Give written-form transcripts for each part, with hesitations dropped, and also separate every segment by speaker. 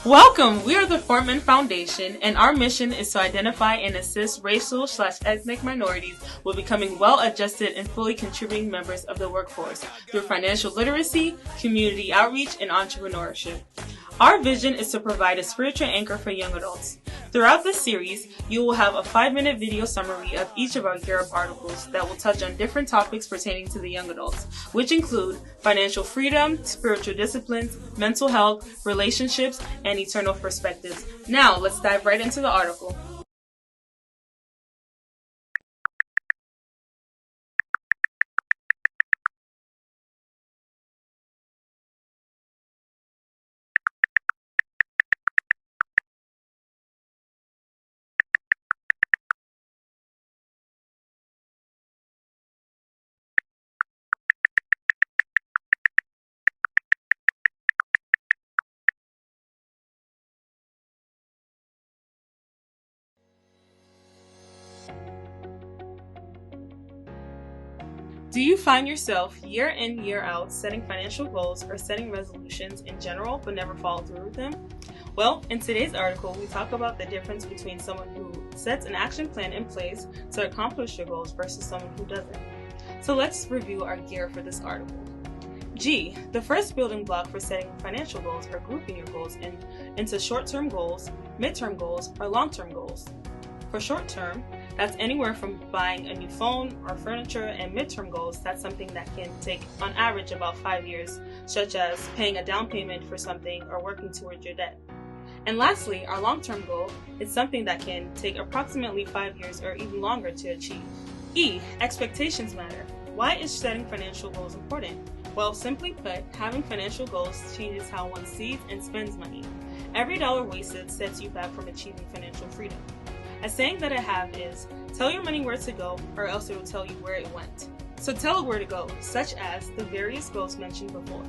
Speaker 1: Welcome! We are the Fortman Foundation, and our mission is to identify and assist racial/ethnic minorities with becoming well-adjusted and fully contributing members of the workforce through financial literacy, community outreach, and entrepreneurship. Our vision is to provide a spiritual anchor for young adults. Throughout this series, you will have a 5-minute video summary of each of our Gear Up articles that will touch on different topics pertaining to the young adults, which include financial freedom, spiritual disciplines, mental health, relationships, and eternal perspectives. Now, let's dive right into the article. Do you find yourself year in, year out setting financial goals or setting resolutions in general but never follow through with them? Well, in today's article, we talk about the difference between someone who sets an action plan in place to accomplish your goals versus someone who doesn't. So let's review our gear for this article. G, the first building block for setting financial goals or grouping your goals into short-term goals, mid-term goals, or long-term goals. For short-term, that's anywhere from buying a new phone or furniture, and midterm goals, that's something that can take on average about 5 years, such as paying a down payment for something or working towards your debt. And lastly, our long-term goal is something that can take approximately 5 years or even longer to achieve. E, expectations matter. Why is setting financial goals important? Well, simply put, having financial goals changes how one sees and spends money. Every dollar wasted sets you back from achieving financial freedom. A saying that I have is, tell your money where to go, or else it will tell you where it went. So tell it where to go, such as the various goals mentioned before.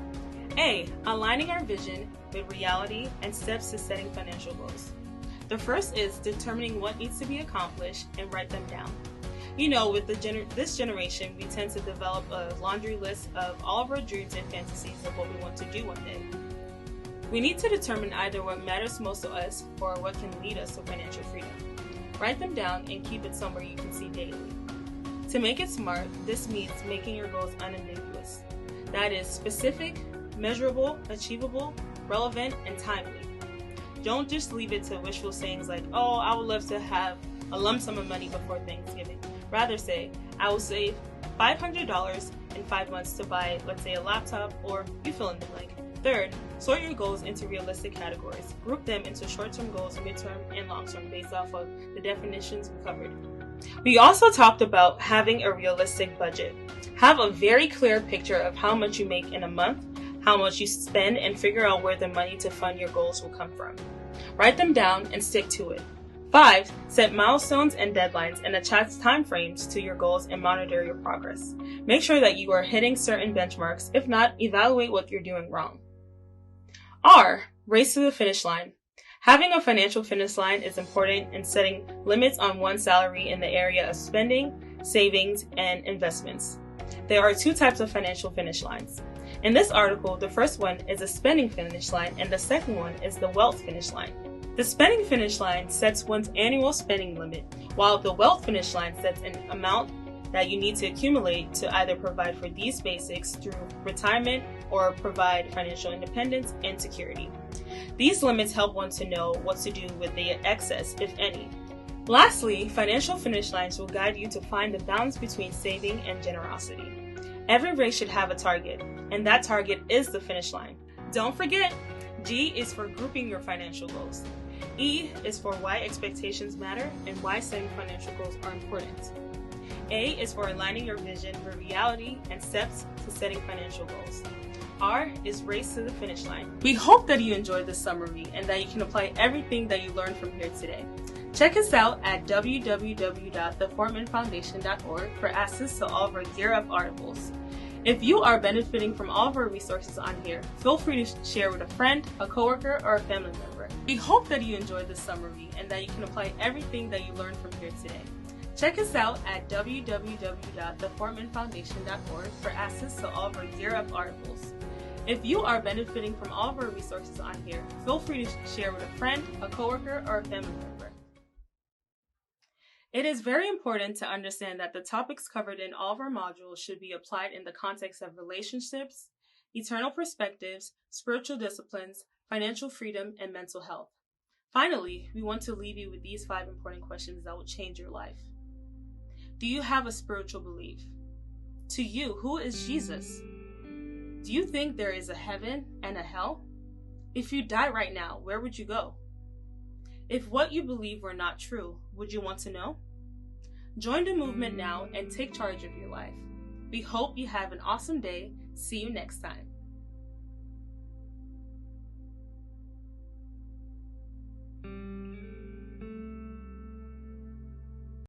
Speaker 1: A, aligning our vision with reality and steps to setting financial goals. The first is determining what needs to be accomplished and write them down. You know, with this generation, we tend to develop a laundry list of all of our dreams and fantasies of what we want to do one day. We need to determine either what matters most to us or what can lead us to financial freedom. Write them down and keep it somewhere you can see daily. To make it smart, this means making your goals unambiguous. That is specific, measurable, achievable, relevant, and timely. Don't just leave it to wishful sayings like, oh, I would love to have a lump sum of money before Thanksgiving. Rather say, I will save $500 in 5 months to buy, let's say, a laptop, or you fill in the blank. Third, sort your goals into realistic categories. Group them into short-term goals, midterm, and long-term based off of the definitions we covered. We also talked about having a realistic budget. Have a very clear picture of how much you make in a month, how much you spend, and figure out where the money to fund your goals will come from. Write them down and stick to it. 5. Set milestones and deadlines and attach time frames to your goals and monitor your progress. Make sure that you are hitting certain benchmarks. If not, evaluate what you're doing wrong. R, race to the finish line. Having a financial finish line is important in setting limits on one's salary in the area of spending, savings, and investments. There are 2 types of financial finish lines. In this article, the first one is a spending finish line and the second one is the wealth finish line. The spending finish line sets one's annual spending limit, while the wealth finish line sets an amount that you need to accumulate to either provide for these basics through retirement or provide financial independence and security. These limits help one to know what to do with the excess, if any. Lastly, financial finish lines will guide you to find the balance between saving and generosity. Every race should have a target, and that target is the finish line. Don't forget, G is for grouping your financial goals. E is for why expectations matter and why setting financial goals are important. A is for aligning your vision with reality and steps to setting financial goals. R is race to the finish line. We hope that you enjoyed this summary and that you can apply everything that you learned from here today. Check us out at www.thefortmanfoundation.org for access to all of our Gear Up articles. If you are benefiting from all of our resources on here, feel free to share with a friend, a coworker, or a family member. We hope that you enjoyed this summary and that you can apply everything that you learned from here today. Check us out at www.thefortmanfoundation.org for access to all of our Year Up articles. If you are benefiting from all of our resources on here, feel free to share with a friend, a coworker, or a family member. It is very important to understand that the topics covered in all of our modules should be applied in the context of relationships, eternal perspectives, spiritual disciplines, financial freedom, and mental health. Finally, we want to leave you with these 5 important questions that will change your life. Do you have a spiritual belief? To you, who is Jesus? Do you think there is a heaven and a hell? If you die right now, where would you go? If what you believe were not true, would you want to know? Join the movement now and take charge of your life. We hope you have an awesome day. See you next time.